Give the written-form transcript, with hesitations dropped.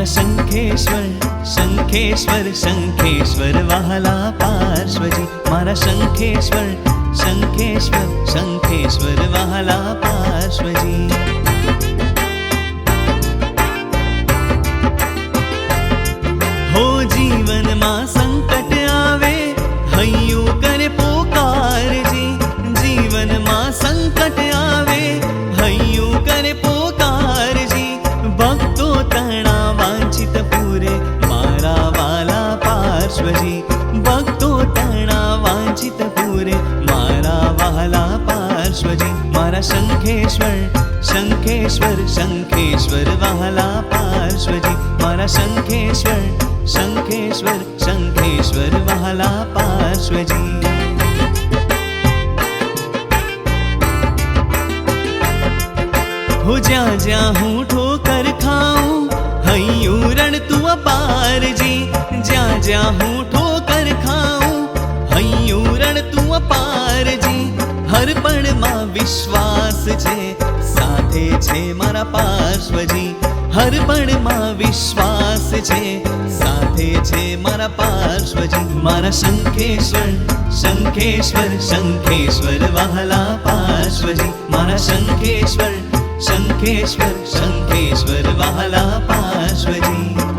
મારા શંખેશ્વર શંખેશ્વર શંખેશ્વર વહાલા પાર્શ્વજી, મારા શંખેશ્વર શંખેશ્વર શંખેશ્વર વહાલા પાર્શ્વજી. હો જીવનમાં સંકટ આવે હૈયું કરે પોકારજી, જીવનમાં સંકટ આવે હૈયું કરે પોકારજી. ભક્તો તણા વાંછિત પૂરે મારા વાલા પાર્શ્વજી, ભક્તો તણા વાંછિત પૂરે મારા વાલા પાર્શ્વજી. મારા શંખેશ્વર શંખેશ્વર શંખેશ્વર વહાલા પાર્શ્વજી, મારા શંખેશ્વર શંખેશ્વર શંખેશ્વર વહાલા પાર્શ્વજી. હો જ્યાં જ્યાં હું ઠોકર ખાઉં હૈયું રણતું અપારજી, જ્યાં જ્યાં હું ઠોકર ખાઉં હૈયું રણતું અપારજી. હર પળમાં વિશ્વાસ છે સાથે છે મારા પાર્શ્વજી, હર પળમાં વિશ્વાસ છે સાથે છે મારા પાર્શ્વજી. મારા શંખેશ્વર શંખેશ્વર શંખેશ્વર વહાલા પાર્શ્વજી, મારા શંખેશ્વર શંખેશ્વર શંખેશ્વર વહાલા પાર્શ્વજી.